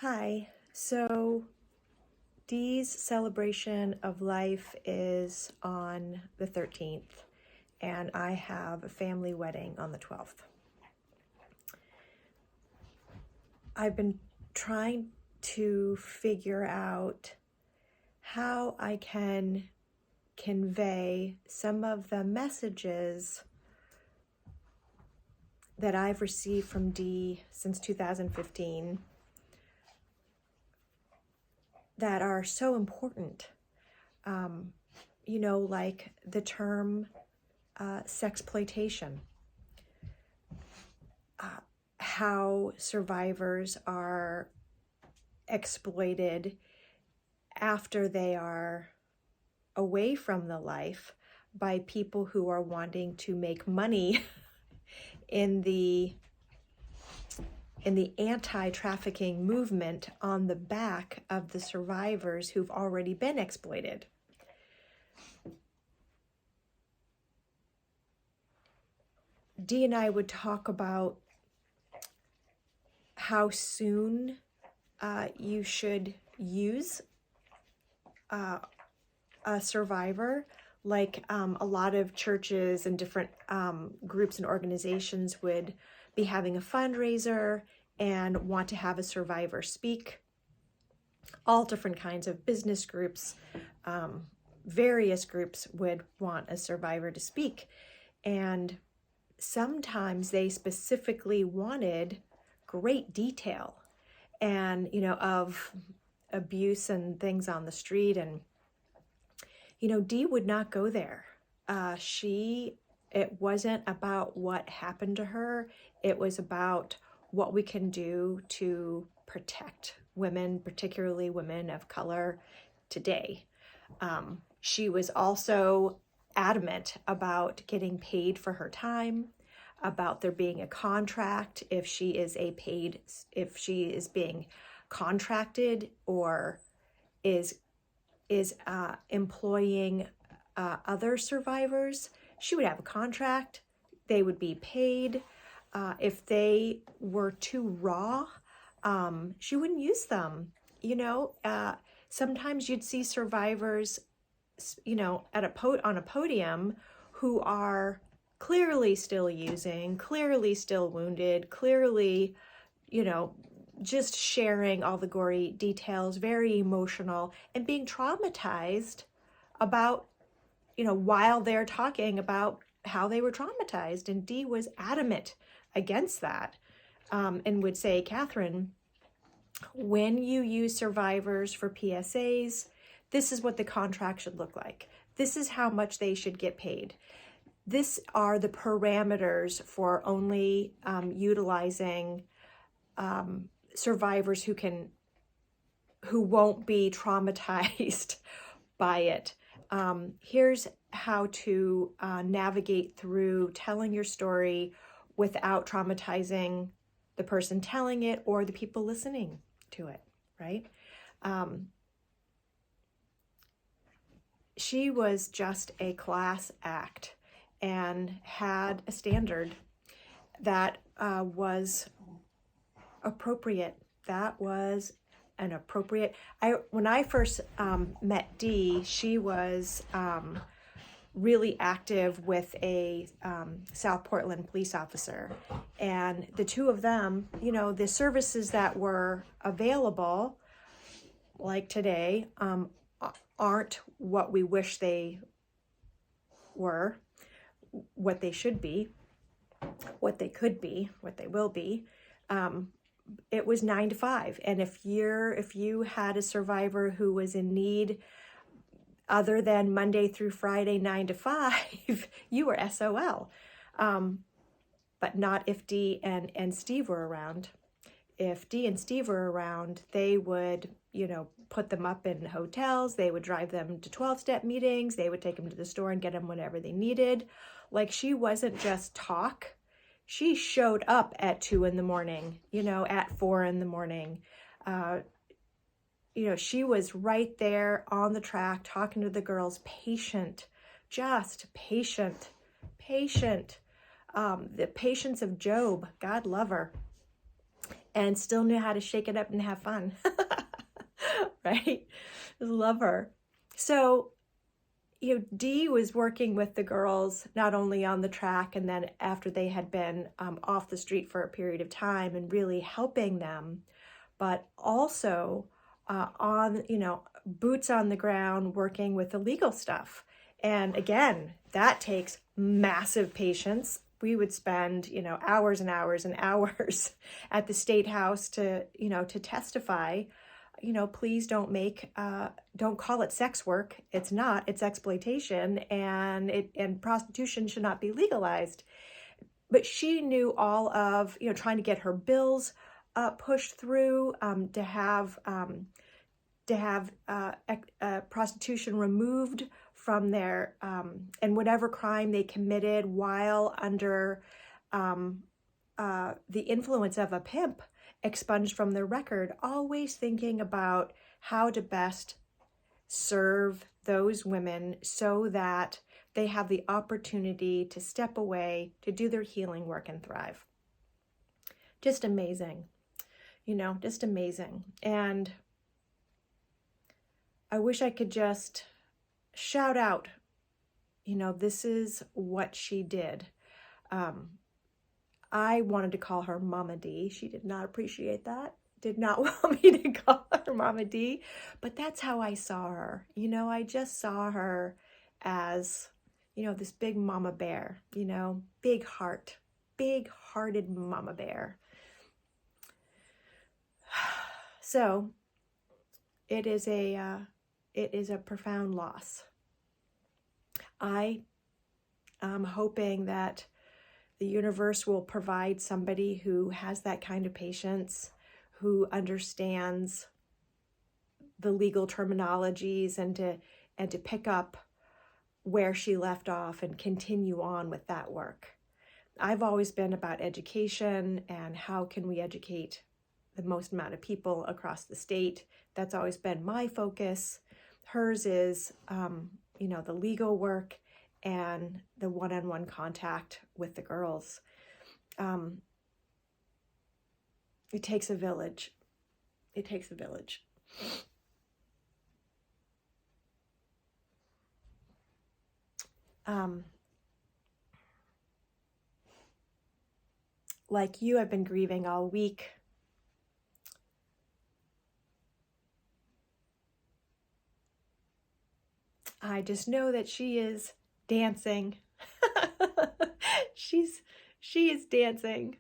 Hi, so Dee's celebration of life is on the 13th, and I have a family wedding on the 12th. I've been trying to figure out how I can convey some of the messages that I've received from Dee since 2015 that are so important. Like the term sexploitation, how survivors are exploited after they are away from the life by people who are wanting to make money in the anti-trafficking movement on the back of the survivors who've already been exploited. Dee and I would talk about how soon you should use a survivor. Like a lot of churches and different groups and organizations would be having a fundraiser and want to have a survivor speak. All different kinds of business groups, various groups would want a survivor to speak. And sometimes they specifically wanted great detail and, of abuse and things on the street. And, Dee would not go there. It wasn't about what happened to her. It was about what we can do to protect women, particularly women of color today. She was also adamant about getting paid for her time, about there being a contract if she is being contracted or is employing other survivors. She would have a contract. They would be paid. If they were too raw, she wouldn't use them. Sometimes you'd see survivors, on a podium who are clearly still using, clearly still wounded, clearly, just sharing all the gory details, very emotional, and being traumatized about, while they're talking about how they were traumatized. And Dee was adamant against that, and would say, Catherine, when you use survivors for PSAs, this is what the contract should look like. This is how much they should get paid. This are the parameters for only utilizing survivors who won't be traumatized by it. Here's how to navigate through telling your story without traumatizing the person telling it or the people listening to it, right? She was just a class act and had a standard that was appropriate. That was an appropriate. When I first met Dee, she was really active with a South Portland police officer, and the two of them, the services that were available, like today, aren't what we wish they were, what they should be, what they could be, what they will be. It was 9 to 5. And if you had a survivor who was in need other than Monday through Friday, 9 to 5, you were SOL. But not if Dee and Steve were around. If Dee and Steve were around, they would, put them up in hotels. They would drive them to 12-step meetings. They would take them to the store and get them whatever they needed. Like, she wasn't just talk. She showed up at 2 a.m, at 4 a.m. She was right there on the track talking to the girls, patient, just patient. The patience of Job, God love her. and still knew how to shake it up and have fun. Right? Love her. So, Dee was working with the girls not only on the track and then after they had been off the street for a period of time and really helping them, but also on, boots on the ground working with the legal stuff. And again, that takes massive patience. We would spend, hours and hours and hours at the state house to testify. Please don't call it sex work. It's not, it's exploitation, and prostitution should not be legalized. But she knew all of, trying to get her bills pushed through, to have prostitution removed from their, and whatever crime they committed while under the influence of a pimp, expunged from their record, always thinking about how to best serve those women so that they have the opportunity to step away, to do their healing work and thrive. Just amazing, just amazing. And I wish I could just shout out, this is what she did. I wanted to call her Mama D. She did not appreciate that. Did not want me to call her Mama D. But that's how I saw her. I just saw her as, this big mama bear, big heart, big-hearted mama bear. So it is a profound loss. I am hoping that the universe will provide somebody who has that kind of patience, who understands the legal terminologies and to pick up where she left off and continue on with that work. I've always been about education and how can we educate the most amount of people across the state. That's always been my focus. Hers is, the legal work and the one-on-one contact with the girls. It takes a village. It takes a village. Like you, I've been grieving all week. I just know that she is dancing. She is dancing.